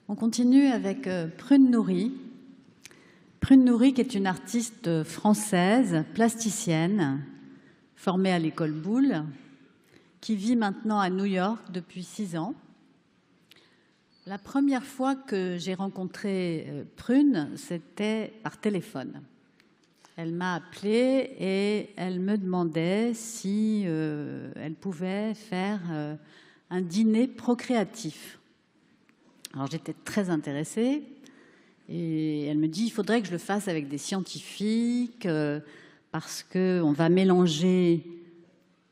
On continue avec Prune Nourry. Prune Nourry, qui est une artiste française, plasticienne, formée à l'école Boulle, qui vit maintenant à New York depuis 6 ans. La première fois que j'ai rencontré Prune, c'était par téléphone. Elle m'a appelée et elle me demandait si elle pouvait faire un dîner procréatif. Alors j'étais très intéressée et elle me dit il faudrait que je le fasse avec des scientifiques parce qu'on va mélanger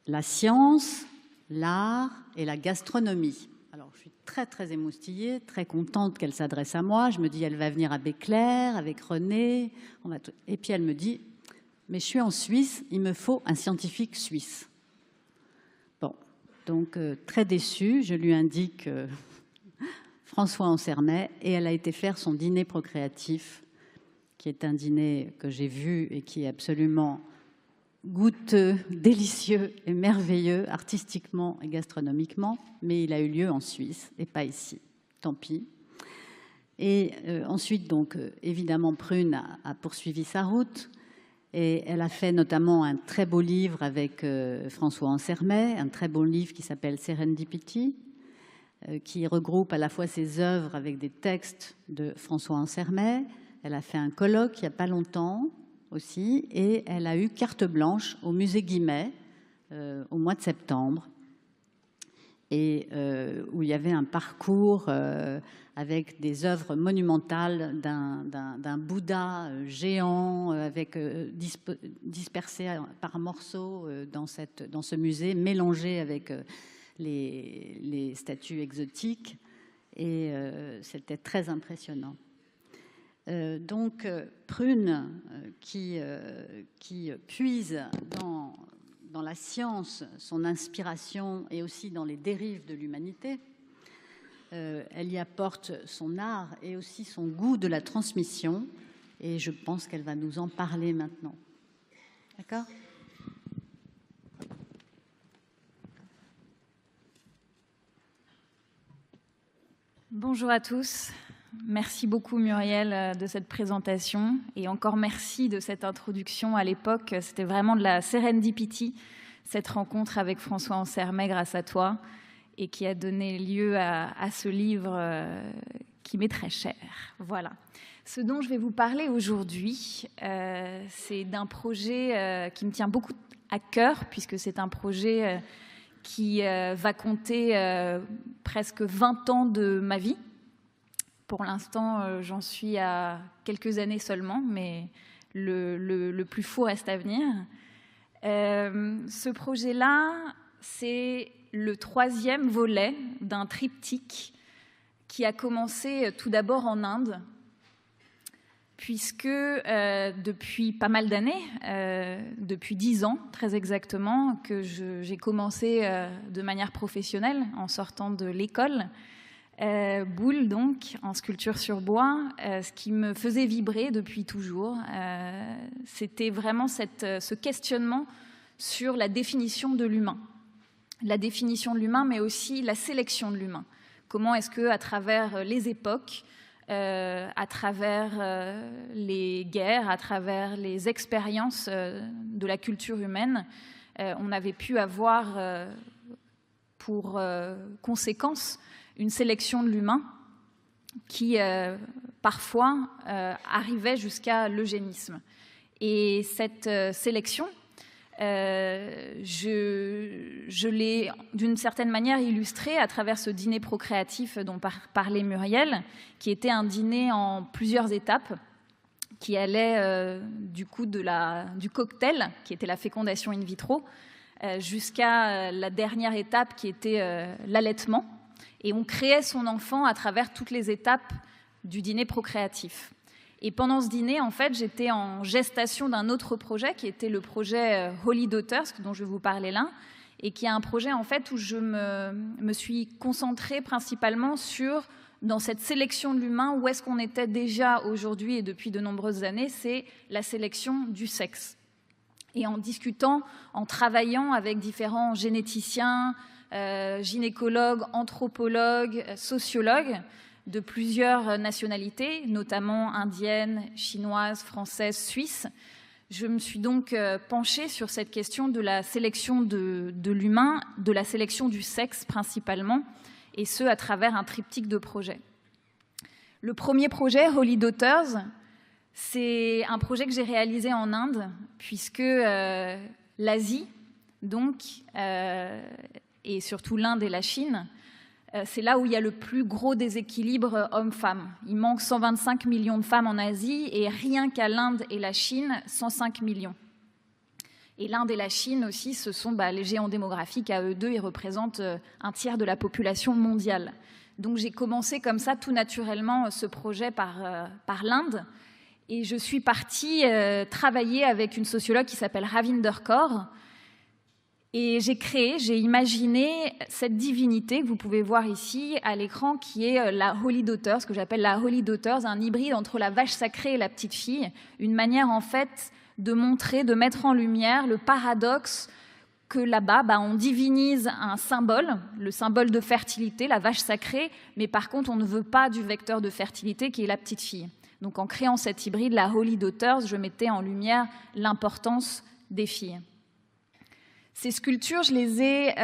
la science, l'art et la gastronomie. Alors je suis très émoustillée, très contente qu'elle s'adresse à moi. Je me dis elle va venir à Béclair avec René. Et puis elle me dit mais je suis en Suisse, il me faut un scientifique suisse. Bon, donc très déçue, je lui indique François Ansermet et elle a été faire son dîner procréatif, qui est un dîner que j'ai vu et qui est absolument goûteux, délicieux et merveilleux, artistiquement et gastronomiquement, mais il a eu lieu en Suisse et pas ici. Tant pis. Et ensuite, donc, évidemment, Prune a poursuivi sa route et elle a fait notamment un très beau livre avec François Ansermet, un très beau livre qui s'appelle Serendipity, qui regroupe à la fois ses œuvres avec des textes de François Ansermet. Elle a fait un colloque il n'y a pas longtemps aussi, et elle a eu carte blanche au musée Guimet au mois de septembre, et où il y avait un parcours avec des œuvres monumentales d'un Bouddha géant avec dispersé par morceaux dans ce musée, mélangé avec les statues exotiques, et c'était très impressionnant. Donc Prune qui puise dans la science son inspiration et aussi dans les dérives de l'humanité, elle y apporte son art et aussi son goût de la transmission, et je pense qu'elle va nous en parler maintenant. D'accord ? Bonjour à tous. Merci beaucoup Muriel de cette présentation et encore merci de cette introduction. À l'époque, c'était vraiment de la serendipity, cette rencontre avec François Ansermet grâce à toi et qui a donné lieu à ce livre qui m'est très cher. Voilà. Ce dont je vais vous parler aujourd'hui, c'est d'un projet qui me tient beaucoup à cœur puisque c'est un projet qui va compter presque 20 ans de ma vie. Pour l'instant, j'en suis à quelques années seulement, mais le plus fou reste à venir. Ce projet-là, c'est le 3e volet d'un triptyque qui a commencé tout d'abord en Inde, puisque depuis pas mal d'années, depuis 10 ans très exactement, que j'ai commencé de manière professionnelle en sortant de l'école, Boulle donc, en sculpture sur bois, ce qui me faisait vibrer depuis toujours, c'était vraiment ce questionnement sur la définition de l'humain. La définition de l'humain, mais aussi la sélection de l'humain. Comment est-ce qu'à travers les époques, à travers les guerres, à travers les expériences de la culture humaine, on avait pu avoir pour conséquence une sélection de l'humain qui parfois arrivait jusqu'à l'eugénisme. Et cette sélection, je l'ai d'une certaine manière illustrée à travers ce dîner procréatif dont parlait Muriel, qui était un dîner en plusieurs étapes, qui allait du coup du cocktail, qui était la fécondation in vitro, jusqu'à la dernière étape qui était l'allaitement. Et on créait son enfant à travers toutes les étapes du dîner procréatif. Et pendant ce dîner, en fait, j'étais en gestation d'un autre projet qui était le projet Holy Daughters, dont je vais vous parler là, et qui est un projet en fait où je me suis concentrée principalement sur, dans cette sélection de l'humain, où est-ce qu'on était déjà aujourd'hui et depuis de nombreuses années, c'est la sélection du sexe. Et en discutant, en travaillant avec différents généticiens, gynécologues, anthropologues, sociologues, de plusieurs nationalités, notamment indiennes, chinoises, françaises, suisses. Je me suis donc penchée sur cette question de la sélection de l'humain, de la sélection du sexe principalement, et ce à travers un triptyque de projets. Le premier projet, Holy Daughters, c'est un projet que j'ai réalisé en Inde, puisque l'Asie, donc, et surtout l'Inde et la Chine, c'est là où il y a le plus gros déséquilibre homme-femme. Il manque 125 millions de femmes en Asie et rien qu'à l'Inde et la Chine, 105 millions. Et l'Inde et la Chine aussi, ce sont les géants démographiques. À eux deux, ils représentent un tiers de la population mondiale. Donc j'ai commencé comme ça tout naturellement ce projet par l'Inde. Et je suis partie travailler avec une sociologue qui s'appelle Ravinder Kaur. Et j'ai imaginé cette divinité que vous pouvez voir ici à l'écran, qui est la Holy Daughter, ce que j'appelle la Holy Daughters, un hybride entre la vache sacrée et la petite fille, une manière en fait de montrer, de mettre en lumière le paradoxe que là-bas, on divinise un symbole, le symbole de fertilité, la vache sacrée, mais par contre on ne veut pas du vecteur de fertilité qui est la petite fille. Donc en créant cet hybride, la Holy Daughters, je mettais en lumière l'importance des filles. Ces sculptures, je les ai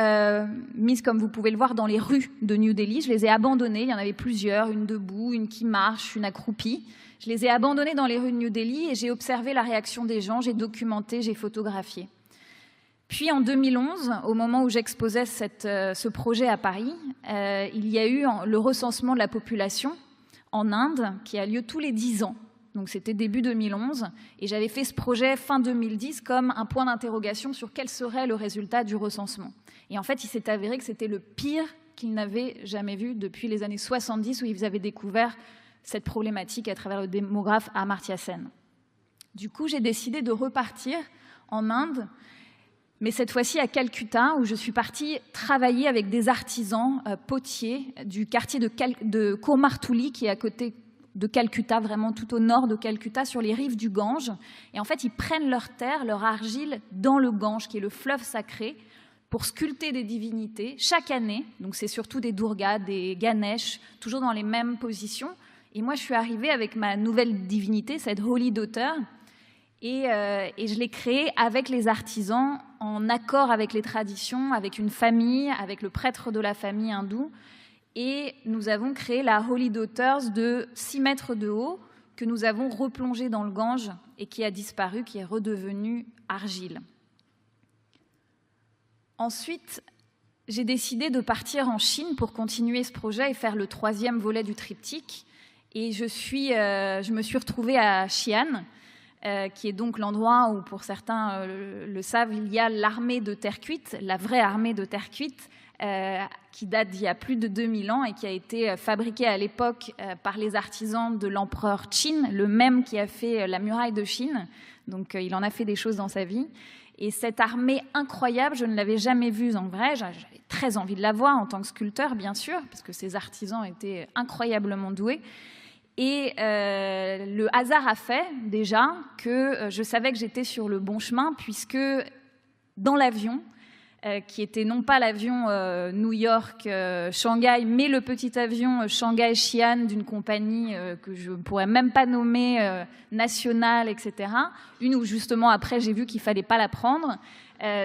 mises, comme vous pouvez le voir, dans les rues de New Delhi. Je les ai abandonnées, il y en avait plusieurs, une debout, une qui marche, une accroupie. Je les ai abandonnées dans les rues de New Delhi et j'ai observé la réaction des gens, j'ai documenté, j'ai photographié. Puis en 2011, au moment où j'exposais ce projet à Paris, il y a eu le recensement de la population en Inde qui a lieu tous les 10 ans. Donc c'était début 2011, et j'avais fait ce projet fin 2010 comme un point d'interrogation sur quel serait le résultat du recensement. Et en fait, il s'est avéré que c'était le pire qu'ils n'avaient jamais vu depuis les années 70, où ils avaient découvert cette problématique à travers le démographe Amartya Sen. Du coup, j'ai décidé de repartir en Inde, mais cette fois-ci à Calcutta, où je suis partie travailler avec des artisans potiers du quartier de Komartuli, qui est à côté de Calcutta, vraiment tout au nord de Calcutta, sur les rives du Gange. Et en fait, ils prennent leur terre, leur argile dans le Gange, qui est le fleuve sacré, pour sculpter des divinités chaque année. Donc c'est surtout des Durgas, des Ganesh, toujours dans les mêmes positions. Et moi, je suis arrivée avec ma nouvelle divinité, cette Holy Daughter, et je l'ai créée avec les artisans, en accord avec les traditions, avec une famille, avec le prêtre de la famille hindoue. Et nous avons créé la Holy Daughters de 6 mètres de haut, que nous avons replongée dans le Gange et qui a disparu, qui est redevenue argile. Ensuite, j'ai décidé de partir en Chine pour continuer ce projet et faire le 3e volet du triptyque. Et je me suis retrouvée à Xi'an, qui est donc l'endroit où, pour certains le savent, il y a l'armée de terre cuite, la vraie armée de terre cuite, qui date d'il y a plus de 2000 ans et qui a été fabriquée à l'époque par les artisans de l'empereur Qin, le même qui a fait la muraille de Chine. Donc il en a fait des choses dans sa vie. Et cette armée incroyable, je ne l'avais jamais vue en vrai. J'avais très envie de la voir en tant que sculpteur, bien sûr, parce que ces artisans étaient incroyablement doués. Et le hasard a fait déjà que je savais que j'étais sur le bon chemin, puisque dans l'avion, qui était non pas l'avion New York-Shanghai, mais le petit avion Shanghai-Xi'an d'une compagnie que je ne pourrais même pas nommer nationale, etc. Une où justement après j'ai vu qu'il ne fallait pas la prendre.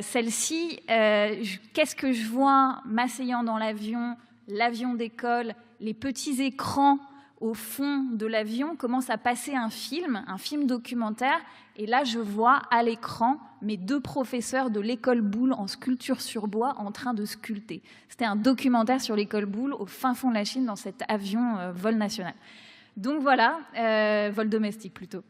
Celle-ci, qu'est-ce que je vois m'asseyant dans l'avion d'école, les petits écrans au fond de l'avion, commence à passer un film documentaire, et là je vois à l'écran mes 2 professeurs de l'école Boulle en sculpture sur bois en train de sculpter. C'était un documentaire sur l'école Boulle au fin fond de la Chine dans cet avion vol national. Donc voilà, vol domestique plutôt.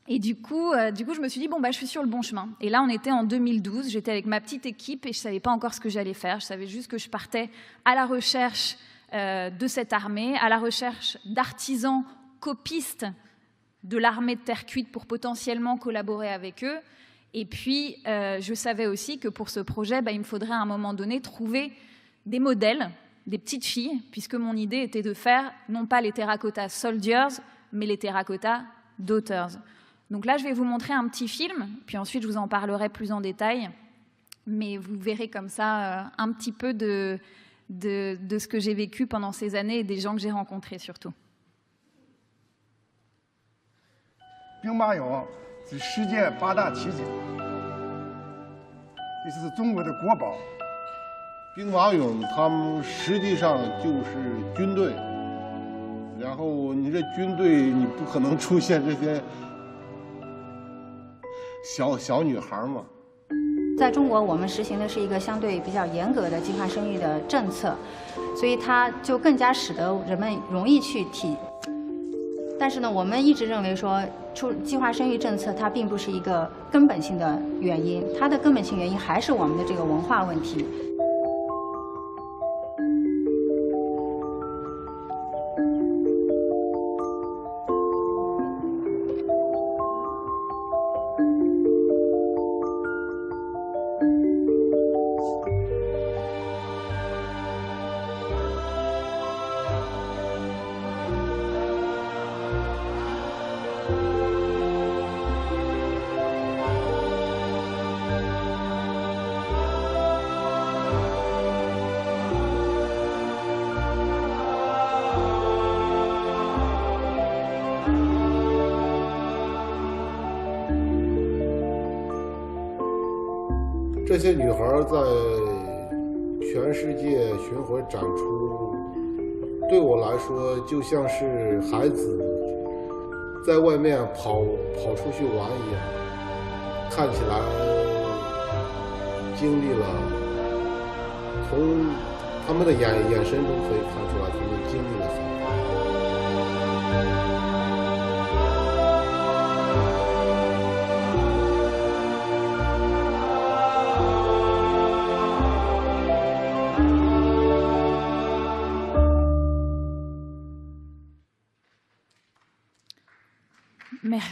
Et du coup, je me suis dit, je suis sur le bon chemin. Et là, on était en 2012, j'étais avec ma petite équipe et je ne savais pas encore ce que j'allais faire. Je savais juste que je partais à la recherche de cette armée, à la recherche d'artisans copistes de l'armée de terre cuite pour potentiellement collaborer avec eux. Et puis, je savais aussi que pour ce projet, il me faudrait à un moment donné trouver des modèles, des petites filles, puisque mon idée était de faire non pas les Terracotta Soldiers, mais les Terracotta Daughters. Donc là, je vais vous montrer un petit film, puis ensuite je vous en parlerai plus en détail, mais vous verrez comme ça un petit peu de de ce que j'ai vécu pendant ces années et des gens que j'ai rencontrés surtout. 兵马俑是世界8大奇景，这是中国的国宝。兵马俑他们实际上就是军队，然后你这军队你不可能出现这些小女孩嘛。在中国，我们实行的是一个相对比较严格的计划生育的政策，所以它就更加使得人们容易去提。但是呢，我们一直认为说，计划生育政策它并不是一个根本性的原因，它的根本性原因还是我们的这个文化问题。 这些女孩在全世界巡回展出，对我来说就像是孩子在外面跑出去玩一样，看起来经历了，从他们的眼神中可以看出来，他们经历了很多。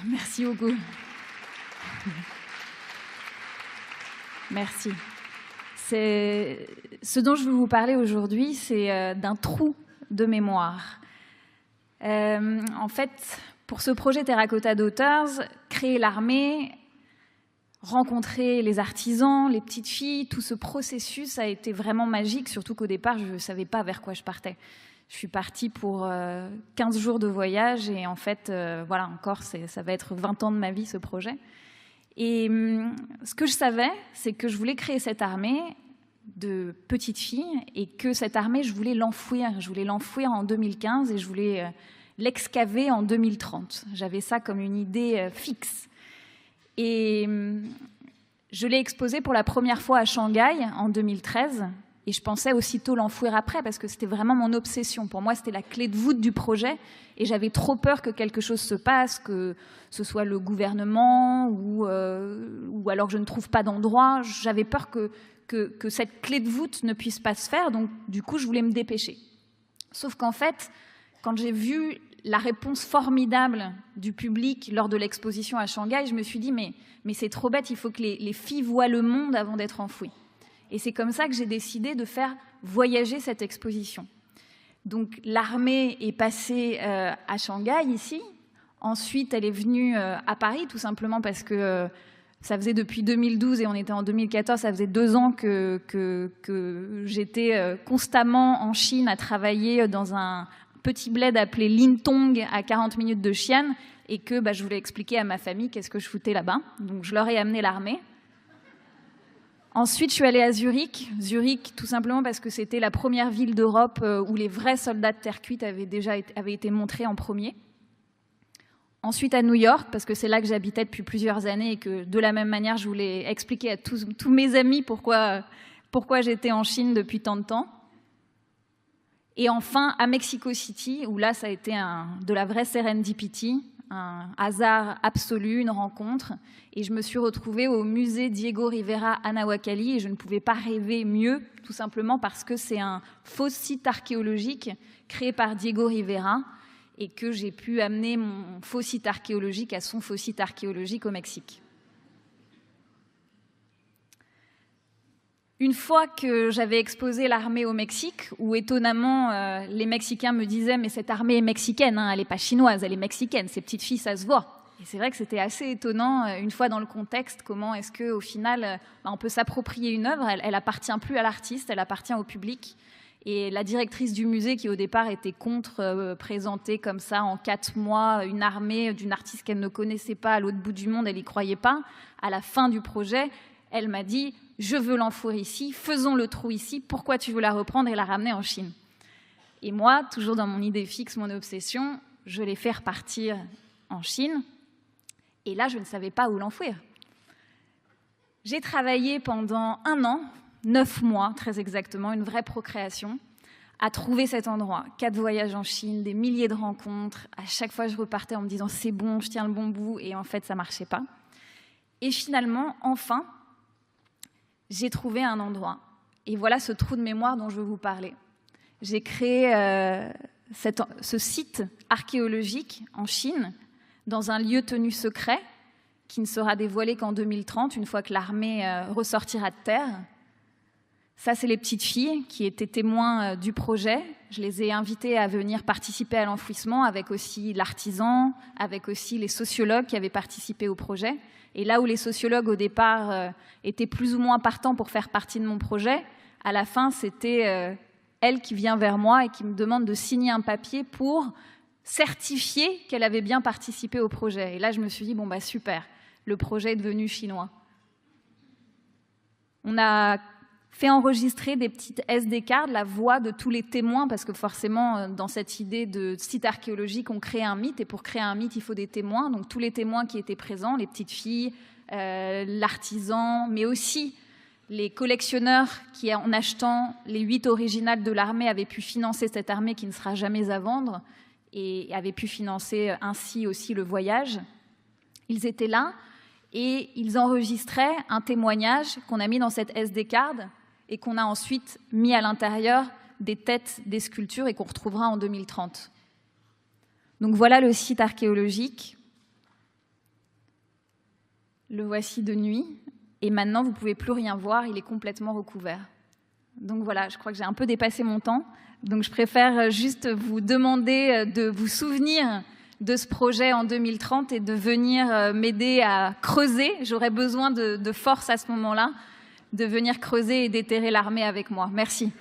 Merci Hugo. Merci. Ce dont je veux vous parler aujourd'hui, c'est d'un trou de mémoire. En fait, pour ce projet Terracotta Daughters, créer l'armée, rencontrer les artisans, les petites filles, tout ce processus a été vraiment magique, surtout qu'au départ, je ne savais pas vers quoi je partais. Je suis partie pour 15 jours de voyage et en fait, voilà, encore, ça va être 20 ans de ma vie, ce projet. Et ce que je savais, c'est que je voulais créer cette armée de petites filles et que cette armée, je voulais l'enfouir. Je voulais l'enfouir en 2015 et je voulais l'excaver en 2030. J'avais ça comme une idée fixe. Et je l'ai exposée pour la première fois à Shanghai en 2013. Et je pensais aussitôt l'enfouir après parce que c'était vraiment mon obsession. Pour moi, c'était la clé de voûte du projet et j'avais trop peur que quelque chose se passe, que ce soit le gouvernement ou alors que je ne trouve pas d'endroit. J'avais peur que cette clé de voûte ne puisse pas se faire, donc du coup, je voulais me dépêcher. Sauf qu'en fait, quand j'ai vu la réponse formidable du public lors de l'exposition à Shanghai, je me suis dit, mais c'est trop bête, il faut que les filles voient le monde avant d'être enfouies. Et c'est comme ça que j'ai décidé de faire voyager cette exposition. Donc l'armée est passée à Shanghai, ici. Ensuite, elle est venue à Paris, tout simplement parce que ça faisait depuis 2012 et on était en 2014, ça faisait 2 ans que j'étais constamment en Chine à travailler dans un petit bled appelé Lintong, à 40 minutes de Xi'an, et que je voulais expliquer à ma famille qu'est-ce que je foutais là-bas. Donc je leur ai amené l'armée. Ensuite, je suis allée à Zurich. Zurich, tout simplement parce que c'était la première ville d'Europe où les vrais soldats de terre cuite avaient été montrés en premier. Ensuite, à New York, parce que c'est là que j'habitais depuis plusieurs années et que, de la même manière, je voulais expliquer à tous mes amis pourquoi j'étais en Chine depuis tant de temps. Et enfin, à Mexico City, où là, ça a été de la vraie serendipity, un hasard absolu, une rencontre. Et je me suis retrouvée au musée Diego Rivera Anahuacalli et je ne pouvais pas rêver mieux, tout simplement parce que c'est un faux site archéologique créé par Diego Rivera et que j'ai pu amener mon faux site archéologique à son faux site archéologique au Mexique. Une fois que j'avais exposé l'armée au Mexique, où étonnamment les Mexicains me disaient « mais cette armée est mexicaine, hein, elle n'est pas chinoise, elle est mexicaine, ces petites filles, ça se voit ». Et c'est vrai que c'était assez étonnant, une fois dans le contexte, comment est-ce qu'au final, on peut s'approprier une œuvre, elle appartient plus à l'artiste, elle appartient au public. Et la directrice du musée, qui au départ était contre présenter comme ça en 4 mois une armée d'une artiste qu'elle ne connaissait pas à l'autre bout du monde, elle n'y croyait pas. À la fin du projet, elle m'a dit « Je veux l'enfour ici, faisons le trou ici, pourquoi tu veux la reprendre et la ramener en Chine ?» Et moi, toujours dans mon idée fixe, mon obsession, je l'ai fait repartir en Chine. Et là, je ne savais pas où l'enfouir. J'ai travaillé pendant 1 an, 9 mois très exactement, une vraie procréation, à trouver cet endroit. 4 voyages en Chine, des milliers de rencontres. À chaque fois, je repartais en me disant « c'est bon, je tiens le bon bout ». Et en fait, ça ne marchait pas. Et finalement, enfin, j'ai trouvé un endroit. Et voilà ce trou de mémoire dont je veux vous parler. J'ai créé ce site archéologique en Chine, dans un lieu tenu secret, qui ne sera dévoilé qu'en 2030, une fois que l'armée ressortira de terre. Ça, c'est les petites filles qui étaient témoins du projet. Je les ai invitées à venir participer à l'enfouissement, avec aussi l'artisan, avec aussi les sociologues qui avaient participé au projet. Et là où les sociologues, au départ, étaient plus ou moins partants pour faire partie de mon projet, à la fin, c'était elle qui vient vers moi et qui me demande de signer un papier pour certifier qu'elle avait bien participé au projet. Et là, je me suis dit, bon, bah super, le projet est devenu chinois. On a fait enregistrer des petites SD cards, la voix de tous les témoins, parce que forcément, dans cette idée de site archéologique, on crée un mythe, et pour créer un mythe, il faut des témoins. Donc tous les témoins qui étaient présents, les petites filles, l'artisan, mais aussi les collectionneurs qui, en achetant les 8 originales de l'armée, avaient pu financer cette armée qui ne sera jamais à vendre, et avaient pu financer ainsi aussi le voyage. Ils étaient là, et ils enregistraient un témoignage qu'on a mis dans cette SD card, et qu'on a ensuite mis à l'intérieur des têtes des sculptures et qu'on retrouvera en 2030. Donc voilà le site archéologique. Le voici de nuit. Et maintenant, vous ne pouvez plus rien voir, il est complètement recouvert. Donc voilà, je crois que j'ai un peu dépassé mon temps. Donc je préfère juste vous demander de vous souvenir de ce projet en 2030 et de venir m'aider à creuser. J'aurais besoin de force à ce moment-là, de venir creuser et déterrer l'armée avec moi. Merci.